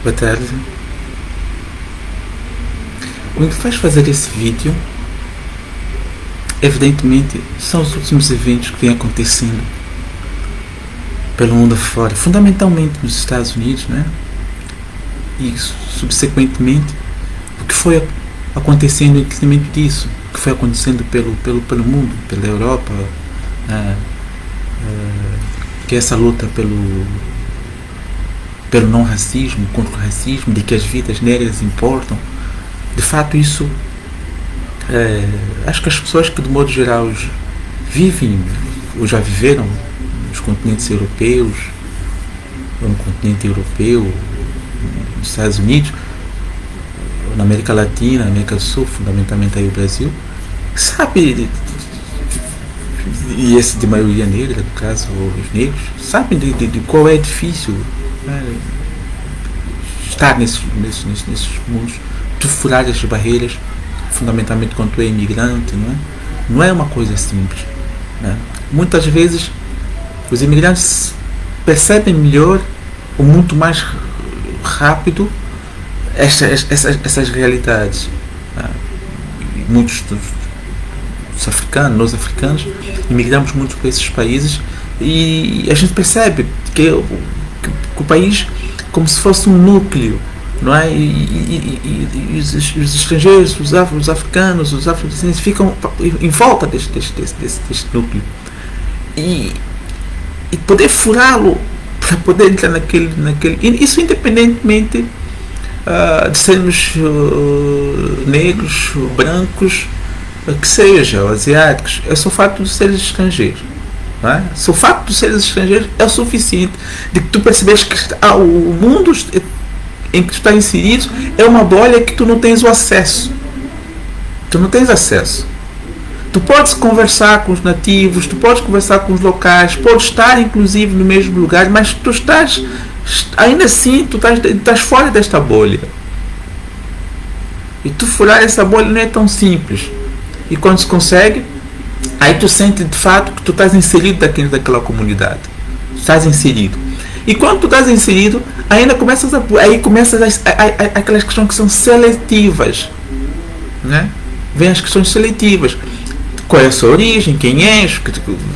Boa tarde. O que me faz fazer esse vídeo, evidentemente, são os últimos eventos que vêm acontecendo pelo mundo afora, fundamentalmente nos Estados Unidos, né? E subsequentemente o que foi acontecendo em detrimento disso, o que foi acontecendo pelo mundo, pela Europa, que é essa luta pelo não racismo, contra o racismo, de que as vidas negras importam. De fato, isso acho que as pessoas que de modo geral vivem ou já viveram nos continentes europeus, ou no continente europeu, nos Estados Unidos, ou na América Latina, na América do Sul, fundamentalmente aí o Brasil, sabe, e esse de maioria negra, no caso, os negros, sabem de qual é difícil estar nesses mundos, tu furar as barreiras, fundamentalmente quando tu é imigrante, não é uma coisa simples, né? Muitas vezes os imigrantes percebem melhor ou muito mais rápido essas realidades, né? Muitos dos africanos, nós africanos, imigramos muito para esses países e a gente percebe que o país como se fosse um núcleo, não é? E os estrangeiros, os africanos, os afrodescendentes ficam em volta deste núcleo e poder furá-lo para poder entrar naquele isso independentemente de sermos negros, brancos, que seja, asiáticos. É só o fato de seres estrangeiros, não é? Só o fato de seres estrangeiros é o suficiente de que tu percebes que o mundo em que tu está inserido é uma bolha que tu não tens o acesso. Tu não tens acesso. Tu podes conversar com os nativos, tu podes conversar com os locais, podes estar inclusive no mesmo lugar, mas tu estás, ainda assim, tu estás fora desta bolha. E tu furar essa bolha não é tão simples. E quando se consegue, aí tu sente de fato que tu estás inserido daquela comunidade. Estás inserido. E quando tu estás inserido, ainda começas aquelas questões que são seletivas, né? Vem as questões seletivas. Qual é a sua origem? Quem és?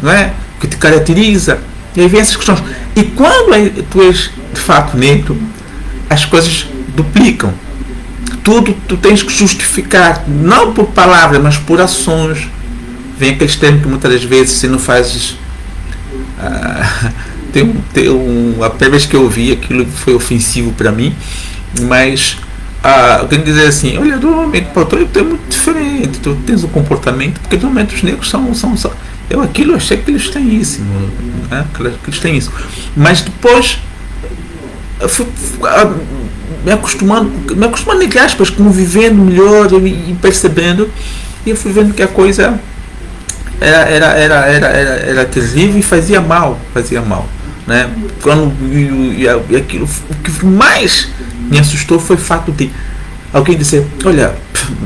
Não é? O que te caracteriza? E aí vem essas questões. E quando tu és de fato negro, as coisas duplicam. Tudo tu tens que justificar, não por palavras, mas por ações. Vem aqueles termos que muitas das vezes se não fazes. A primeira vez que eu ouvi aquilo foi ofensivo para mim, mas eu quero dizer assim, olha, normalmente tu é muito diferente, tu tens um comportamento, porque normalmente os negros são eu achei que eles têm isso, né? Que eles têm isso, mas depois eu fui me acostumando entre aspas, convivendo melhor e percebendo, e eu fui vendo que a coisa era terrível e fazia mal, né? Quando aquilo, o que mais me assustou foi o fato de alguém dizer, olha,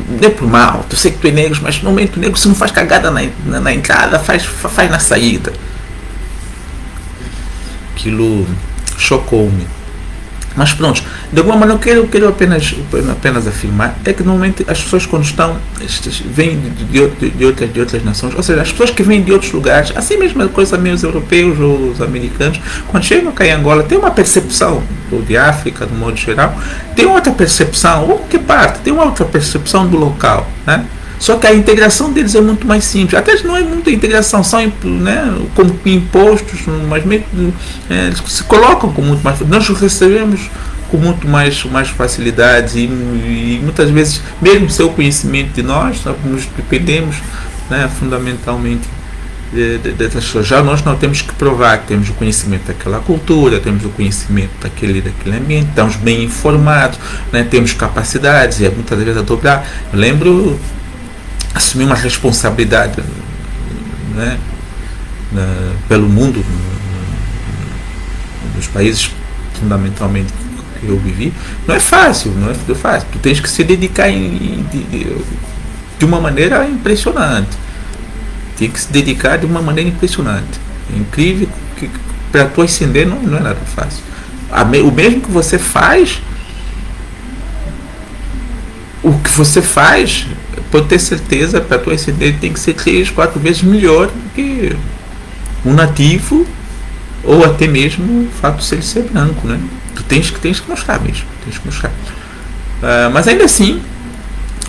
não é por mal, tu sei que tu é negro, mas normalmente o negro se não faz cagada na entrada, faz na saída. Aquilo chocou-me. Mas pronto, de alguma maneira eu quero apenas afirmar é que normalmente as pessoas quando vêm de outras nações, ou seja, as pessoas que vêm de outros lugares, assim mesmo a coisa meio os europeus ou os americanos, quando chegam cá em Angola tem uma percepção, ou de África de modo geral, tem outra percepção, ou que parte, tem uma outra percepção do local, né? Só que a integração deles é muito mais simples. Até não é muita integração, são, né, como impostos, mas se colocam com muito mais. Nós recebemos com muito mais facilidade e muitas vezes, mesmo sem o conhecimento de nós nos dependemos, né, fundamentalmente dessas pessoas. Já nós não temos que provar que temos o conhecimento daquela cultura, temos o conhecimento daquele ambiente, estamos bem informados, né, temos capacidades, e muitas vezes a dobrar. Eu lembro assumir uma responsabilidade, né, pelo mundo, nos países fundamentalmente que eu vivi, não é fácil. Tu tens que se dedicar de uma maneira impressionante. Tem que se dedicar de uma maneira impressionante. É incrível que para tu ascender não é nada fácil. O mesmo que você faz o que você faz, pode ter certeza, para a tua ascendente tem que ser 3, 4 vezes melhor do que um nativo, ou até mesmo o fato de ele ser branco, né? Tu tens que mostrar mesmo, tens que mostrar. Mas ainda assim,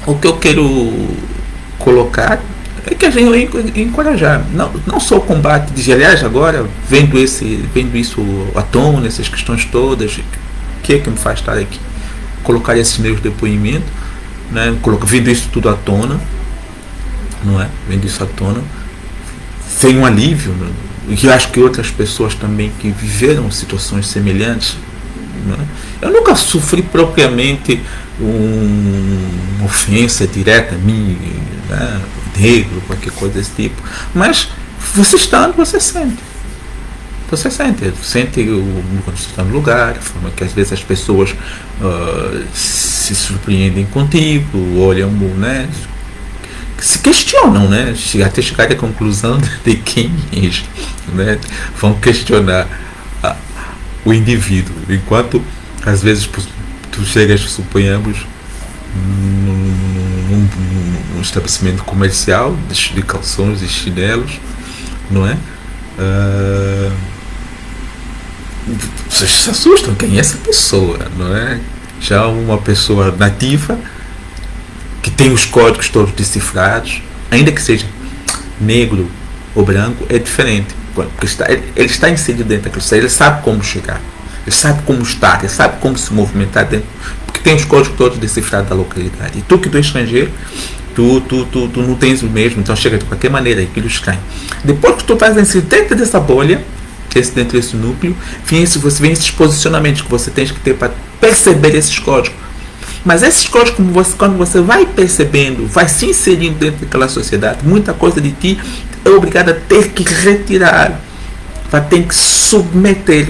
o que eu quero colocar é que a gente encorajar, não só o combate de, aliás, agora vendo isso à tona, essas questões todas, que é que me faz estar aqui, colocar esses meus depoimentos, né? Vendo isso tudo à tona, não é? Vendo isso à tona, foi um alívio, né? E eu acho que outras pessoas também que viveram situações semelhantes, né? Eu nunca sofri propriamente uma ofensa direta a mim, né? Negro, qualquer coisa desse tipo, mas você estando, você sente quando você está no lugar, a forma que às vezes as pessoas se surpreendem contigo, olham, né, se questionam, né, até chegar à conclusão de quem és, né, vão questionar o indivíduo, enquanto às vezes tu chegas, suponhamos, num estabelecimento comercial de calções e chinelos, não é? Vocês se assustam, quem é essa pessoa, não é? Já uma pessoa nativa que tem os códigos todos decifrados, ainda que seja negro ou branco, é diferente, porque ele está inserido dentro daquilo, ele sabe como chegar, ele sabe como estar, ele sabe como se movimentar dentro, porque tem os códigos todos decifrados da localidade. E tu que tu é estrangeiro, tu não tens o mesmo, então chega de qualquer maneira, aquilo cai. Depois que tu estás inserido dentro dessa bolha, dentro desse núcleo, vem esses posicionamentos que você tem que ter para perceber esses códigos. Mas esses códigos, quando você vai percebendo, vai se inserindo dentro daquela sociedade, muita coisa de ti é obrigado a ter que retirar, vai ter que submeter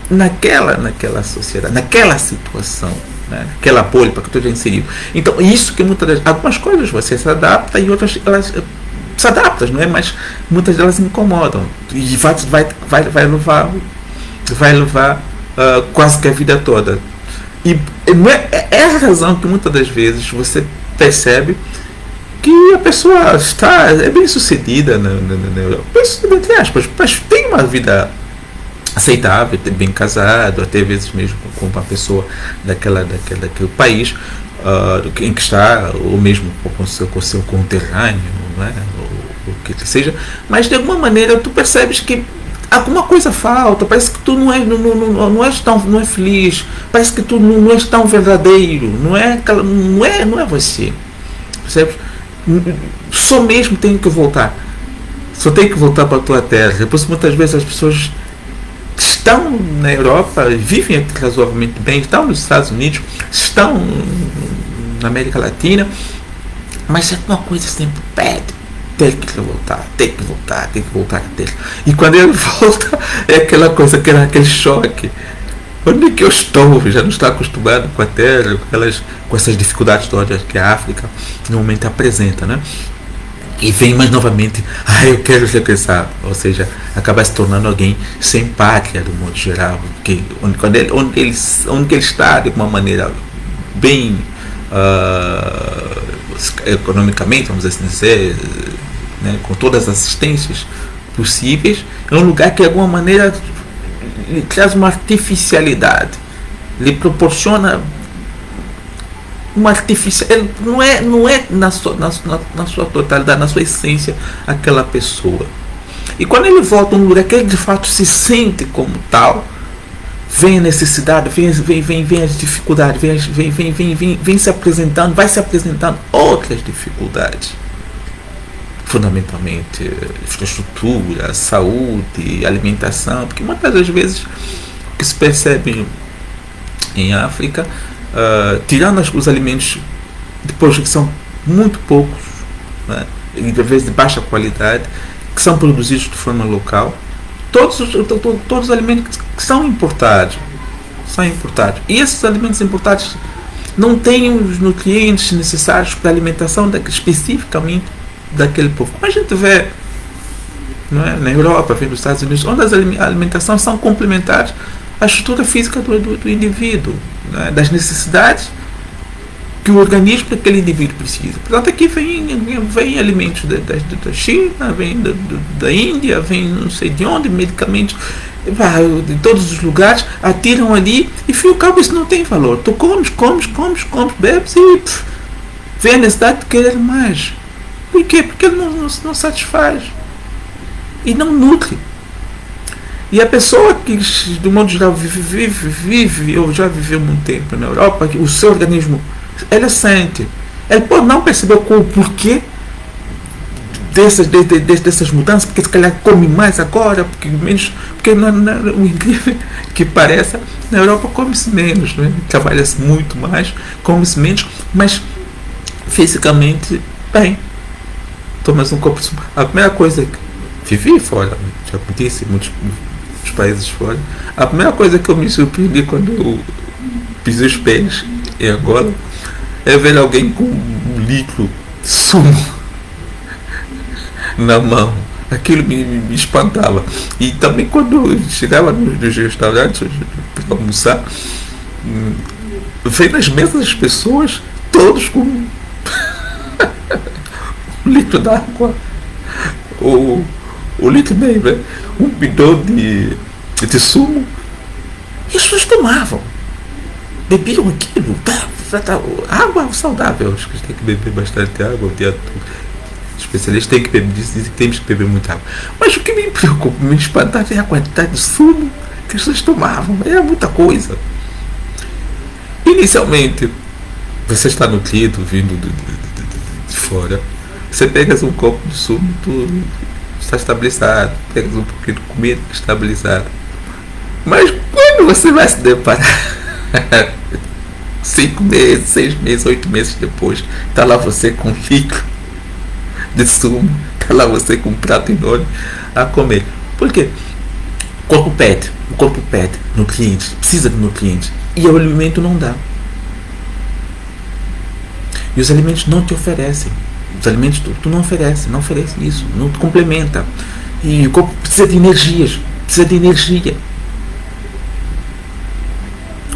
naquela sociedade, naquela situação, né? Aquela bolha para que tu já inseriu. Então, isso que algumas coisas você se adapta e outras elas se adaptam, não é? Mas muitas delas incomodam e vai levar quase que a vida toda. E é a razão que muitas das vezes você percebe que a pessoa é bem sucedida na Europa, entre aspas, mas tem uma vida aceitável, bem casado, até vezes mesmo com uma pessoa daquele país em que está, ou mesmo com o seu conterrâneo, não é? ou o que seja, mas de alguma maneira tu percebes que alguma coisa falta, parece que tu não é feliz, parece que tu não és tão verdadeiro, não é você, percebes? Só mesmo tem que voltar para a tua terra. Por isso muitas vezes as pessoas que estão na Europa vivem aqui razoavelmente bem, estão nos Estados Unidos, estão na América Latina, mas alguma coisa sempre pede. Tem que voltar a ter. E quando ele volta, é aquela coisa, aquele choque. Onde é que eu estou? Já não estou acostumado com a terra, com essas dificuldades todas que a África normalmente apresenta, né? E vem mais novamente, eu quero regressar. Ou seja, acaba se tornando alguém sem pátria, do modo geral. Porque onde ele está, de uma maneira bem economicamente, vamos assim dizer, né, com todas as assistências possíveis, é um lugar que de alguma maneira lhe traz uma artificialidade, lhe proporciona uma artificialidade, não é na sua totalidade, na sua essência, aquela pessoa. E quando ele volta a um lugar que ele de fato se sente como tal, vem a necessidade, vem as dificuldades, vem se apresentando, vai se apresentando outras dificuldades, fundamentalmente infraestrutura, saúde, alimentação, porque muitas das vezes o que se percebe em África, tirando os alimentos depois que são muito poucos, né, e de vezes de baixa qualidade, que são produzidos de forma local, todos os alimentos que são importados, e esses alimentos importados não têm os nutrientes necessários para a alimentação especificamente daquele povo. Como a gente vê, não é? Na Europa, vê nos Estados Unidos, onde as alimentações são complementares à estrutura física do indivíduo, não é? Das necessidades que o organismo daquele indivíduo precisa. Portanto, aqui vem alimentos da China, vem da Índia, vem não sei de onde, medicamentos de todos os lugares, atiram ali e, fio cabo, isso não tem valor. Tu comes, bebes e vem a necessidade de querer mais. Por quê? Porque ele não satisfaz e não nutre. E a pessoa que, do modo geral, vive ou já viveu muito tempo na Europa, o seu organismo, ela sente. Ele pode não perceber o porquê dessas mudanças, porque se calhar come mais agora, porque o incrível que pareça, na Europa come-se menos, né? Trabalha-se muito mais, come-se menos, mas fisicamente, bem, tomas um copo de sumo. A primeira coisa que vivi fora, já disse, muitos países fora, a primeira coisa que eu me surpreendi quando eu pisei os pés em Angola é ver alguém com um litro de sumo na mão. Aquilo me espantava. E também quando eu chegava nos restaurantes para almoçar, ver nas mesas as pessoas todos com um litro d'água, o litro meio, né? Um bidão de sumo, e as pessoas tomavam, bebiam aquilo, água saudável. Acho que a gente tem que beber bastante água o dia todo. Os especialistas têm que beber, dizem que temos que beber muita água. Mas o que me preocupa, me espantava é a quantidade de sumo que as pessoas tomavam. Era muita coisa. Inicialmente, você está nutrido, vindo de fora. Você pegas um copo de sumo, tu está estabilizado, pegas um pouquinho de comida estabilizado. Mas quando você vai se deparar 5 meses, 6 meses, 8 meses depois, está lá você com um litro de sumo, está lá você com um prato enorme a comer. Por quê? O corpo pede nutrientes, precisa de nutrientes, e o alimento não dá. E os alimentos não te oferecem. Os alimentos tu não oferece isso, não te complementa. E o corpo precisa de energias, precisa de energia.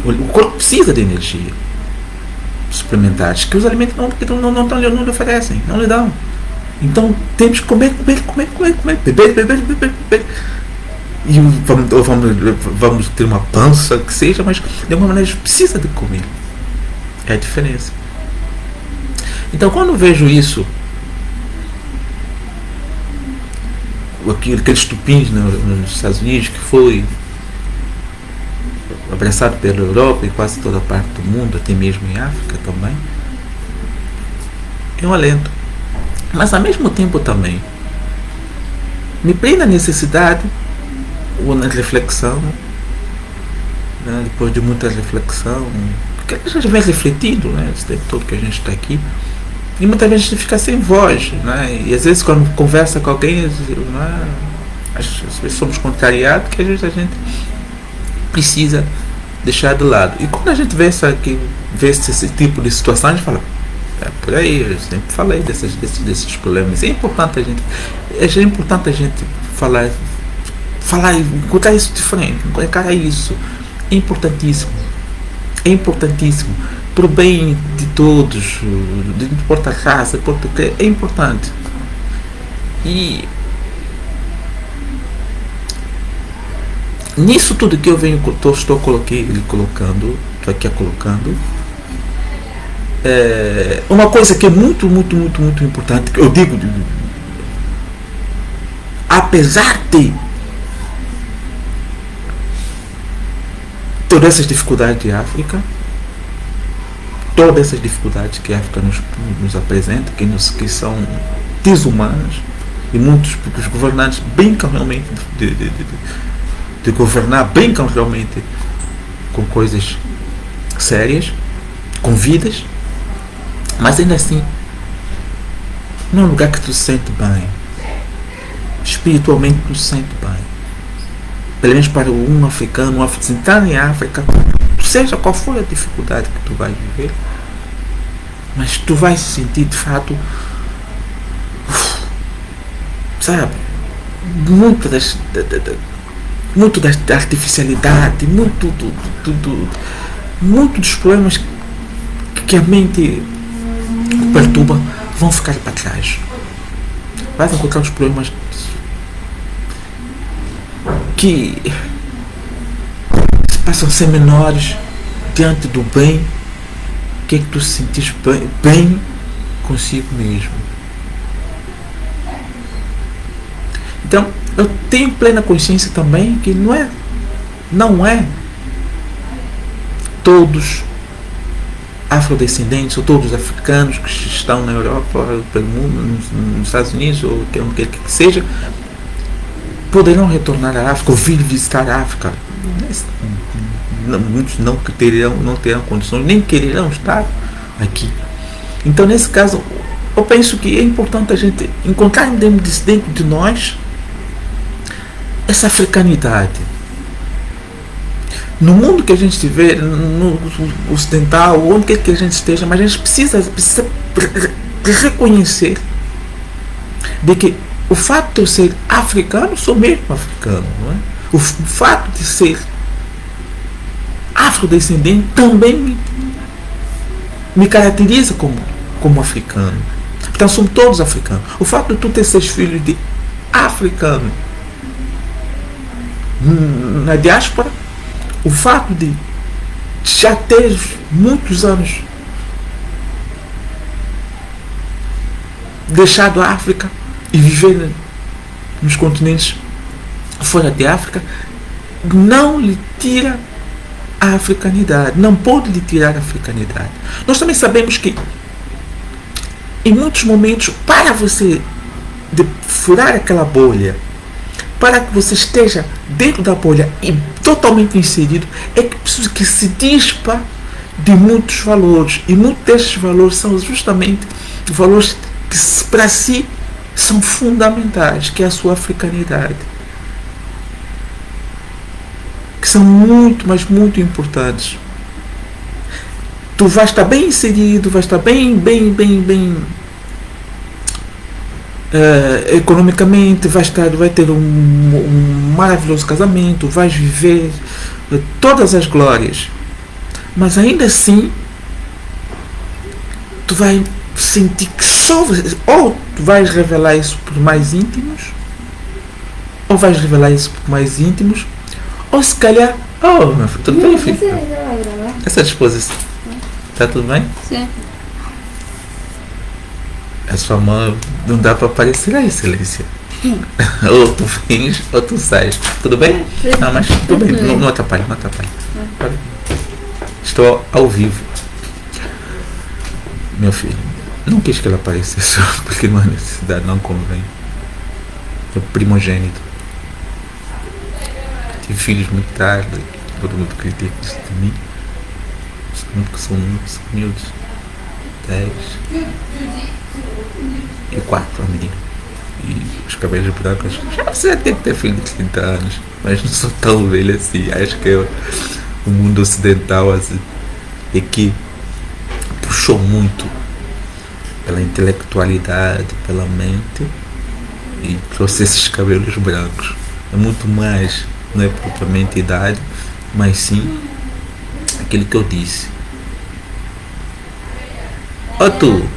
O corpo precisa de energia suplementares que os alimentos não lhe oferecem, não lhe dão. Então temos que comer, beber. E vamos ter uma pança que seja, mas de alguma maneira a gente precisa de comer. É a diferença. Então, quando eu vejo isso, aqueles tupins nos Estados Unidos, que foi abraçado pela Europa e quase toda a parte do mundo, até mesmo em África também, é um alento. Mas, ao mesmo tempo, também me prende a necessidade ou na reflexão, né, depois de muita reflexão, porque a gente vem refletindo, né, esse tempo todo que a gente está aqui. E muitas vezes a gente fica sem voz, né? E às vezes quando conversa com alguém, né, às vezes somos contrariados, que às vezes a gente precisa deixar de lado. E quando a gente vê esse tipo de situação, a gente fala, é por aí, eu sempre falei desses problemas. É importante a gente falar e encontrar isso de frente, encarar isso. É importantíssimo. Para o bem de todos, não importa a raça, é importante. E nisso tudo que eu estou colocando, uma coisa que é muito importante, que eu digo, apesar de todas essas dificuldades de África, todas essas dificuldades que a África nos apresenta, que são desumanas, e muitos, porque os governantes brincam realmente de governar, brincam realmente com coisas sérias, com vidas, mas ainda assim, num lugar que tu se sente bem, espiritualmente tu se sente bem, pelo menos para um africano, entrar em África, seja qual for a dificuldade que tu vais viver, mas tu vais se sentir de fato, sabe, muito da artificialidade, muito dos problemas que a mente perturba vão ficar para trás. Vai encontrar os problemas que passam a ser menores diante do bem que é que tu sentires bem consigo mesmo. Então, eu tenho plena consciência também que não é todos afrodescendentes ou todos africanos que estão na Europa, pelo mundo, nos Estados Unidos ou onde quer que seja, poderão retornar à África ou vir visitar a África. Muitos não terão condições, nem quererão estar aqui. Então, nesse caso, eu penso que é importante a gente encontrar dentro de nós essa africanidade. No mundo que a gente estiver, no ocidental, onde quer que a gente esteja, mas a gente precisa reconhecer de que o fato de eu ser africano, sou mesmo africano, não é? O fato de ser afrodescendente também me caracteriza como africano. Então somos todos africanos. O fato de tu ter 6 filhos de africano na diáspora, o fato de já ter muitos anos deixado a África e viver nos continentes fora de África, não lhe tira a africanidade, não pode lhe tirar a africanidade. Nós também sabemos que em muitos momentos, para você furar aquela bolha, para que você esteja dentro da bolha e totalmente inserido, é que preciso que se dispa de muitos valores, e muitos destes valores são justamente valores que para si são fundamentais, que é a sua africanidade, que são muito, mas muito importantes. Tu vais estar bem inserido, vais estar bem economicamente, vai ter um maravilhoso casamento, vais viver todas as glórias, mas ainda assim tu vais sentir que só ou tu vais revelar isso por mais íntimos, ou vais revelar isso por mais íntimos, ou se calhar, meu filho, tudo bem, filho? Essa disposição, está tudo bem? Sim. A sua mão não dá para aparecer aí, excelência. Ou tu vens ou tu sais. Tudo bem? Não, mas tudo bem, não atrapalha, não atrapalha. Estou ao vivo. Meu filho, não quis que ela aparecesse porque não há necessidade, não convém. É primogênito. Tive filhos muito tarde, todo mundo critica isso de mim. Porque são muitos miúdos. 10 e 4 a menina. E os cabelos brancos. Já precisa ter que ter filho de 30 anos. Mas não sou tão velho assim. Acho que o mundo ocidental assim, é que puxou muito pela intelectualidade, pela mente, e trouxe esses cabelos brancos. É muito mais, não é propriamente idade, mas sim aquilo que eu disse. Ou tu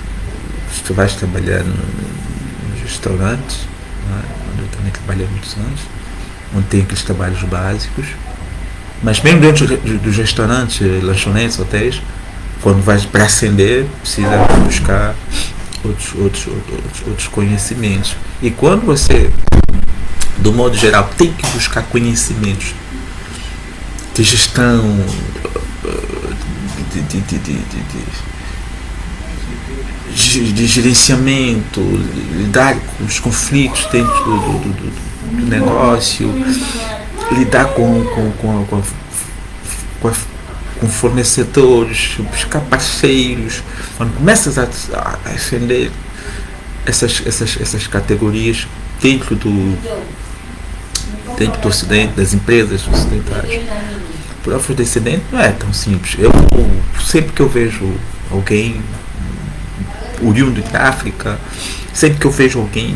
vais trabalhar nos restaurantes, onde eu também trabalhei há muitos anos, onde tem aqueles trabalhos básicos, mas mesmo dentro dos restaurantes, lanchonetes, hotéis, quando vais para ascender, precisa buscar outros conhecimentos. E quando você, do modo geral, tem que buscar conhecimentos de gestão, de gerenciamento, lidar com os conflitos dentro do negócio, lidar com fornecedores, buscar parceiros. Quando começas a ascender essas categorias dentro do Ocidente, das empresas ocidentais, para o afrodescendente não é tão simples. Eu sempre que eu vejo alguém oriundo de África, sempre que eu vejo alguém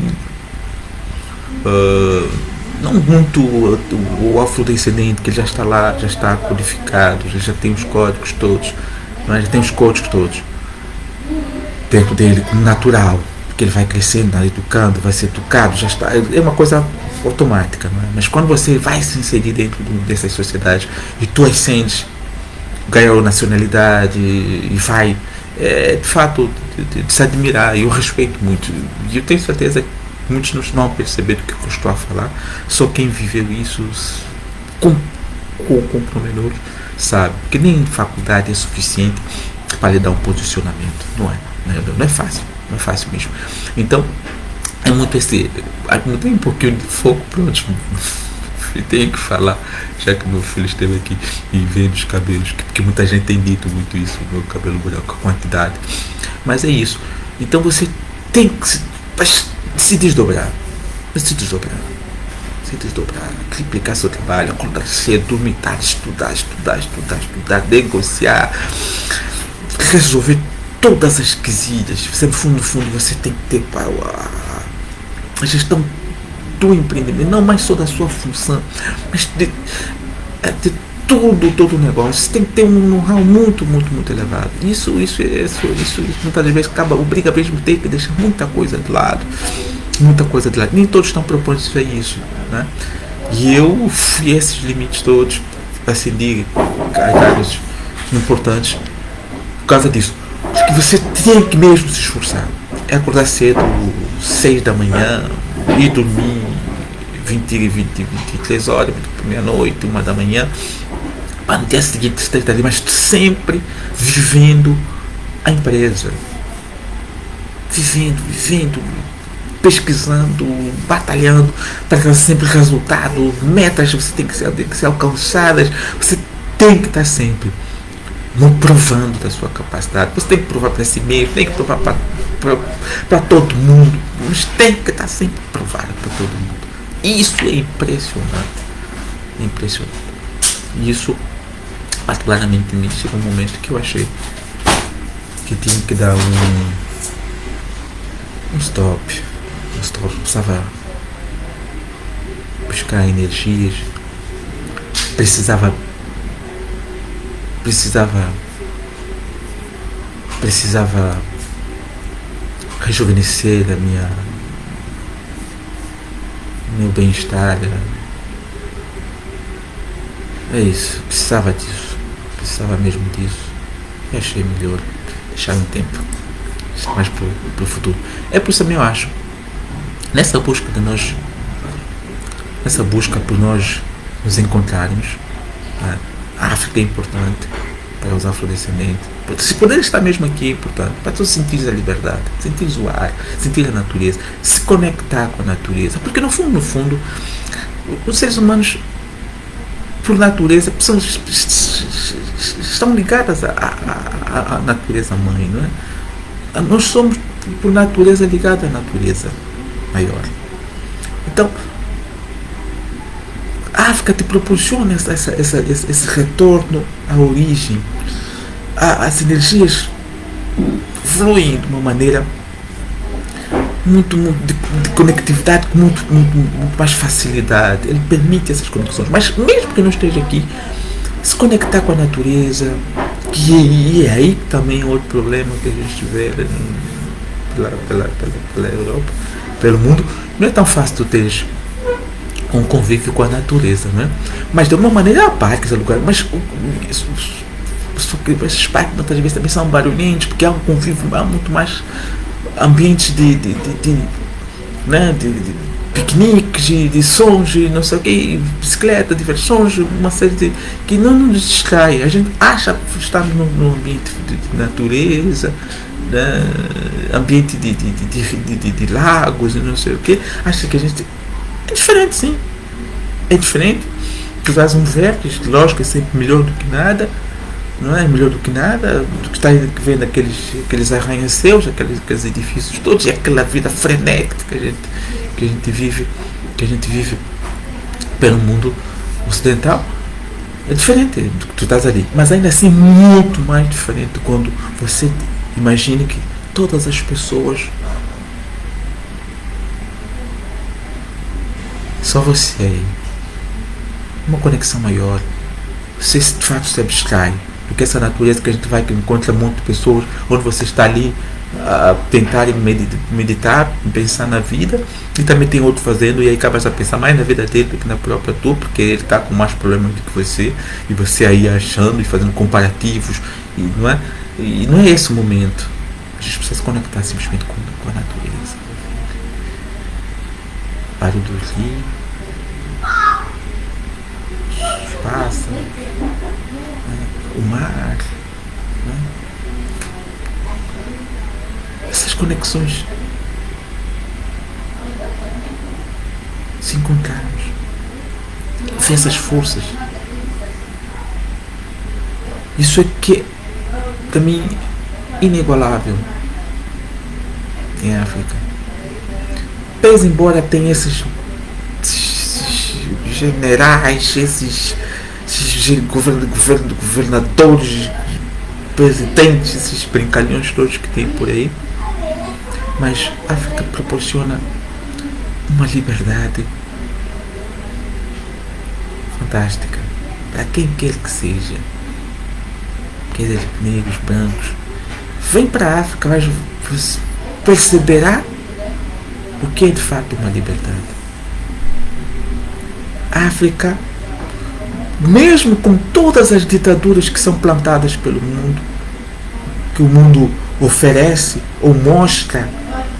não muito o afrodescendente, que já está lá, já está codificado, já tem os códigos todos, não é? Já tem os códigos todos dentro dele, natural, porque ele vai crescendo, educando, vai ser educado, já está, é uma coisa automática, não é? Mas quando você vai se inserir dentro dessas sociedades e tu ascends, ganhou nacionalidade e vai, de fato, de se admirar, e eu respeito muito, e eu tenho certeza que muitos não vão perceber do que eu estou a falar, só quem viveu isso com pormenor sabe, porque nem faculdade é suficiente para lhe dar um posicionamento, não é fácil, não é fácil mesmo. Então é muito tem um pouquinho de foco, pronto, tenho que falar, já que meu filho esteve aqui e vendo os cabelos, porque muita gente tem dito muito isso, meu cabelo branco, a quantidade, mas é isso. Então você tem que se desdobrar, triplicar seu trabalho, acordar cedo, dormir tarde, estudar, negociar, resolver todas as quesilhas. Você, no fundo, você tem que ter a gestão do empreendimento, não mais só da sua função, mas de todo o negócio. Você tem que ter um know-how muito elevado. Isso muitas vezes obriga mesmo ter que deixar muita coisa de lado. Nem todos estão propondo a isso, né? E eu fui esses limites todos, ascendi cargos importantes por causa disso. Porque você tem que mesmo se esforçar. É acordar cedo, 6 da manhã, e dormir 23 horas, meia-noite, 1 da manhã, para no dia seguinte estar ali, mas sempre vivendo a empresa. Vivendo, pesquisando, batalhando para ter sempre resultado, metas você tem que ser alcançadas, você tem que estar sempre provando da sua capacidade, você tem que provar para si mesmo, tem que provar para todo mundo, mas tem que estar sempre provado para todo mundo. Isso é impressionante. Isso particularmente me chegou um momento que eu achei que tinha que dar um stop. Precisava buscar energias, precisava rejuvenescer meu bem-estar. É isso, precisava mesmo disso. E achei melhor deixar um tempo mais pro futuro. É por isso também eu acho, nessa busca por nós nos encontrarmos, a África é importante para os afrodescendentes, se poder estar mesmo aqui é importante, para tu sentir a liberdade, sentir o ar, sentir a natureza, se conectar com a natureza, porque no fundo os seres humanos por natureza estão ligados à natureza mãe, não é? Nós somos por natureza ligados à natureza maior. Então a África te proporciona esse retorno à origem. As energias fluem de uma maneira muito de conectividade com muito mais facilidade. Ele permite essas conexões. Mas mesmo que não esteja aqui, se conectar com a natureza, que é aí também outro problema que a gente vê pela Europa, pelo mundo, não é tão fácil tu teres um convívio com a natureza, né? Mas de uma maneira há parques, há lugares, mas esses parques muitas vezes também são barulhentos, porque há um convívio, há muito mais ambientes de piqueniques, de sons, de não sei o que, bicicleta, diversões, uma série de que não nos distrai. A gente acha que estamos num ambiente de natureza, né? Ambiente de lagos e não sei o que, acha que a gente é diferente, sim, é diferente. Tu dás um verde, lógico, é sempre melhor do que nada, não é melhor do que nada, do que está vendo aqueles arranha-céus, aqueles edifícios todos, e aquela vida frenética que a gente vive pelo mundo ocidental. É diferente do que tu estás ali, mas ainda assim muito mais diferente quando você imagina que todas as pessoas, só você aí, uma conexão maior, você de fato se abstrai do que essa natureza que a gente vai, que encontra muitas pessoas, onde você está ali a tentar meditar, pensar na vida, e também tem outro fazendo, e aí acaba a pensar mais na vida dele do que na própria tua, porque ele está com mais problemas do que você, e você aí achando e fazendo comparativos, e não é esse o momento. A gente precisa se conectar simplesmente com a natureza. Barulho do rio, os pássaros, o mar, essas conexões, se encontrarmos, ver essas forças. Isso é que é, para mim, inigualável em África. Pese embora tenha esses generais, esses governadores, presidentes, esses brincalhões todos que tem por aí, mas a África proporciona uma liberdade fantástica para quem quer que seja, quer dizer, negros, brancos. Vem para a África, mas perceberá o que é de fato uma liberdade. A África, mesmo com todas as ditaduras que são plantadas pelo mundo, que o mundo oferece ou mostra,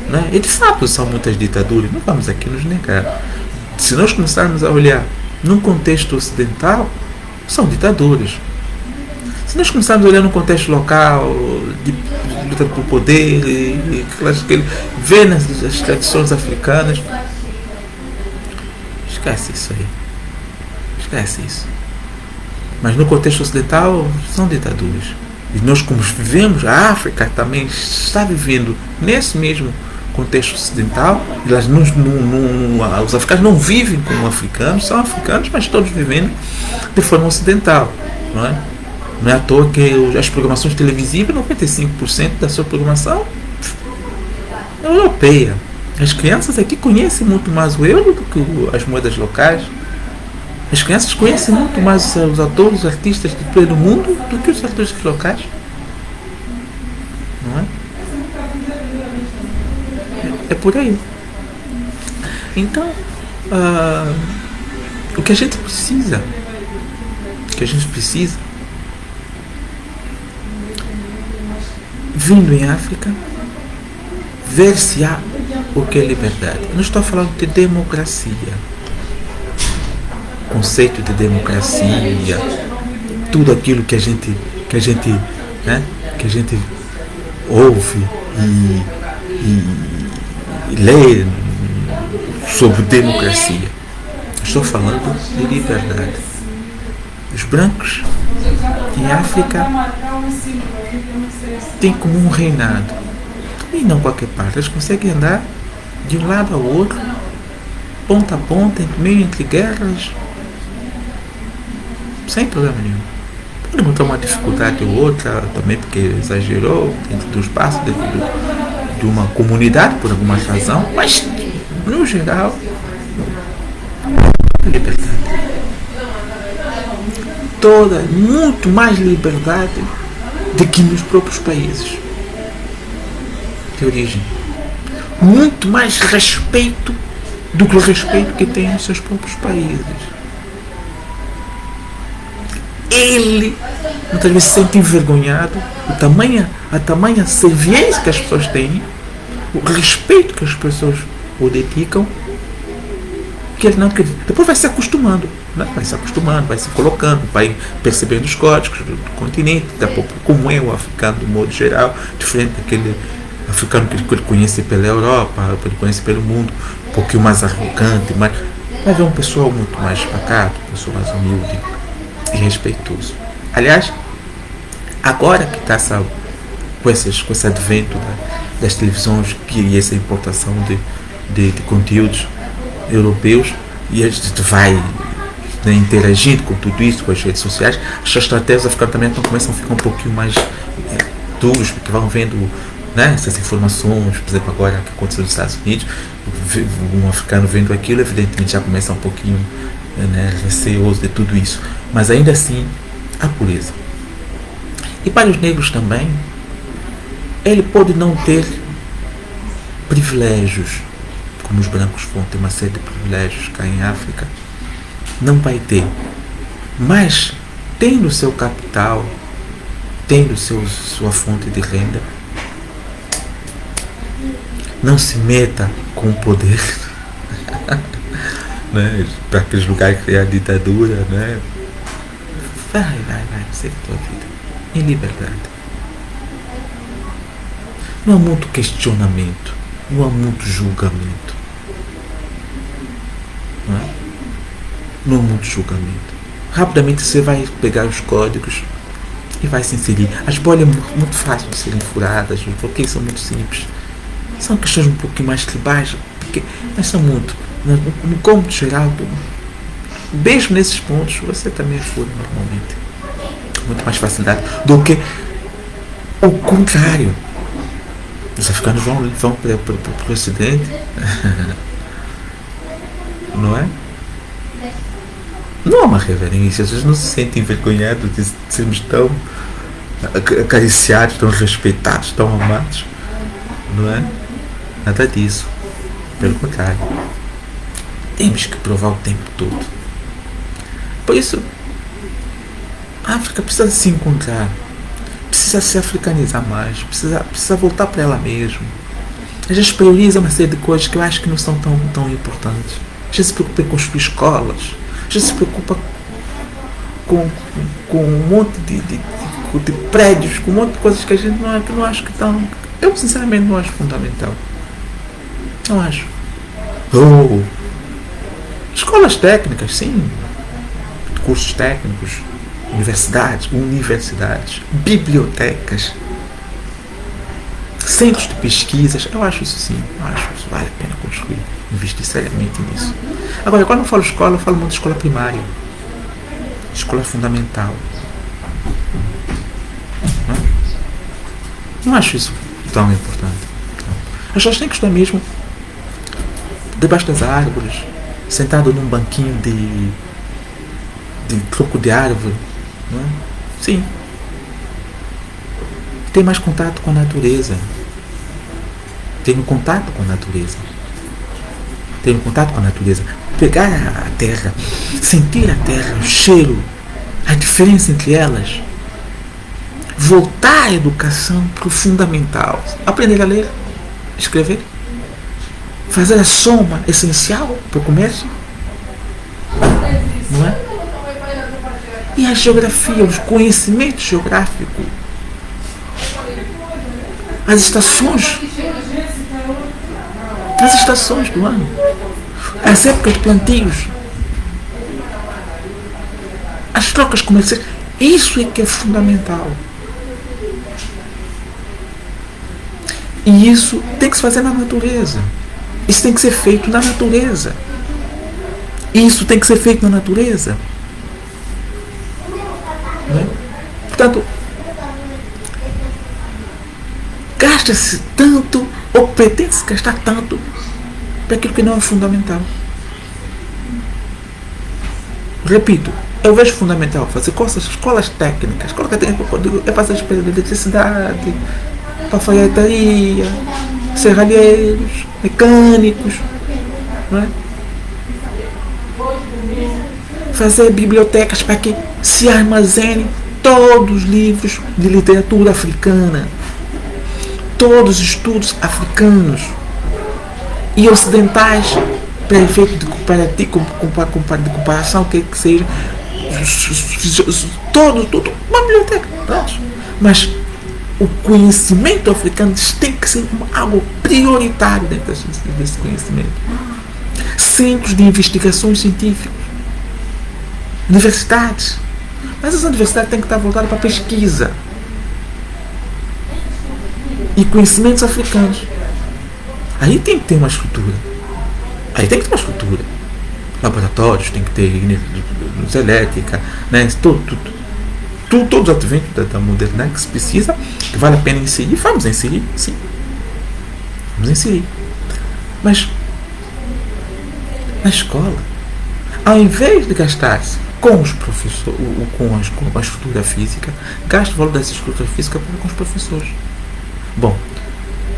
né? E de fato são muitas ditaduras, não vamos aqui nos negar. Se nós começarmos a olhar num contexto ocidental, são ditaduras. Se nós começarmos a olhar no contexto local, de luta por poder, e que vê nas tradições africanas, esquece isso aí. Esquece isso. Mas no contexto ocidental, são ditaduras. E nós, como vivemos, a África também está vivendo nesse mesmo contexto ocidental. Os africanos não vivem como africanos, são africanos, mas todos vivendo de forma ocidental. Não é? Não é à toa que as programações televisivas, 95% da sua programação é europeia. As crianças aqui conhecem muito mais o euro do que as moedas locais. As crianças conhecem muito mais os atores, os artistas de todo o mundo do que os artistas locais. Não é? É por aí. Então, o que a gente precisa, vindo em África, ver se há o que é liberdade. Eu não estou falando de democracia. O conceito de democracia, tudo aquilo que a gente ouve e lê sobre democracia. Estou falando de liberdade. Os brancos em África têm como um reinado, e não qualquer parte. Eles conseguem andar de um lado ao outro, ponta a ponta, meio entre guerras, sem problema nenhum. Pode mostrar uma dificuldade ou outra também, porque exagerou dentro do espaço, dentro de uma comunidade, por alguma razão, mas no geral, liberdade. Muito mais liberdade do que nos próprios países de origem. Muito mais respeito do que o respeito que tem nos seus próprios países. Ele muitas vezes se sente envergonhado, a tamanha serviço que as pessoas têm, o respeito que as pessoas o dedicam, que ele não acredita. Depois vai se acostumando, né? Vai se colocando, vai percebendo os códigos do continente, como é o africano de modo geral, diferente daquele africano que ele conhece pela Europa, que ele conhece pelo mundo, um pouquinho mais arrogante, mas vai ver um pessoal muito mais pacato, um pessoal mais humilde e respeitoso. Aliás, agora que está com esse advento das televisões e essa importação de conteúdos europeus, e a gente vai, né, interagindo com tudo isso, com as redes sociais, as estratégias africanas também começam a ficar um pouquinho mais duros, porque vão vendo, né, essas informações. Por exemplo, agora que aconteceu nos Estados Unidos, um africano vendo aquilo, evidentemente já começa um pouquinho, né, receoso de tudo isso, mas ainda assim, a pureza. E para os negros também, ele pode não ter privilégios, como os brancos vão ter uma série de privilégios cá em África. Não vai ter. Mas, tendo o seu capital, tendo sua fonte de renda, não se meta com o poder. Né? Para aqueles lugares que é a ditadura, né? Vai, segue a tua vida em liberdade. Não há muito questionamento, não há muito julgamento, não é? Não há muito julgamento. Rapidamente você vai pegar os códigos e vai se inserir. As bolhas muito fáceis de serem furadas, os bloqueios são muito simples. São questões um pouquinho mais tribais, mas são muito. No cômputo geral, mesmo nesses pontos, você também fura normalmente. Muito mais facilidade do que o contrário. Os africanos vão para o Ocidente. Não é? Não é uma reverência. As pessoas não se sentem envergonhados de sermos tão acariciados, tão respeitados, tão amados. Não é? Nada disso. Pelo contrário. Temos que provar o tempo todo. Por isso, a África precisa se encontrar. Precisa se africanizar mais. Precisa voltar para ela mesma. A gente prioriza uma série de coisas que eu acho que não são tão importantes. A gente se preocupa em construir escolas. A gente se preocupa com um monte de prédios, com um monte de coisas que a gente não acha que estão. Eu sinceramente não acho fundamental. Não acho. Escolas técnicas, sim. Cursos técnicos, universidades, bibliotecas, centros de pesquisas. Eu acho isso sim. Eu acho que isso vale a pena construir, investir seriamente nisso. Agora, quando eu falo escola, eu falo muito de escola primária, escola fundamental. Não acho isso tão importante. As pessoas têm que estar mesmo debaixo das árvores, sentado num banquinho de tronco de árvore, não é? Sim. Ter mais contato com a natureza. Ter um contato com a natureza. Ter um contato com a natureza. Pegar a terra, sentir a terra, o cheiro, a diferença entre elas. Voltar à educação para o fundamental. Aprender a ler, escrever. Fazer a soma essencial para o comércio. Não é? E a geografia, o conhecimento geográfico. As estações do ano. As épocas de plantios. As trocas comerciais. Isso é que é fundamental. E isso tem que se fazer na natureza. Isso tem que ser feito na natureza. Isso tem que ser feito na natureza. Não é? Portanto, gasta-se tanto, ou pretende-se gastar tanto, para aquilo que não é fundamental. Repito, eu vejo fundamental fazer escolas técnicas. Escola técnica é fazer as coisas de eletricidade, alfaiataria, serralheiros, mecânicos, não é? Fazer bibliotecas para que se armazene todos os livros de literatura africana, todos os estudos africanos e ocidentais para efeito de comparação, que seja tudo, uma biblioteca, mas o conhecimento africano tem que ser algo prioritário dentro desse conhecimento. Centros de investigações científicas, universidades, mas as universidades têm que estar voltadas para pesquisa e conhecimentos africanos. Aí tem que ter uma estrutura. Laboratórios, tem que ter luz elétrica, né? Todos os adventos da modernidade que se precisa, que vale a pena inserir. Vamos inserir, sim. Vamos inserir. Mas na escola, ao invés de gastar-se com os professores, com a estrutura física, gaste o valor dessa estrutura física com os professores. Bom,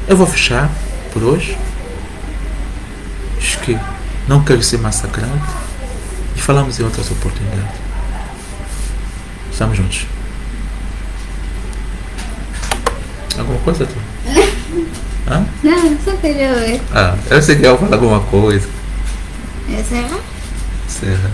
eu vou fechar por hoje. Acho que não quero ser massacrante e falamos em outras oportunidades. Estamos juntos. Alguma coisa, tu? Hã? Não, só queria ver. Eu sei que eu vou falar alguma coisa. Essa é? Serra.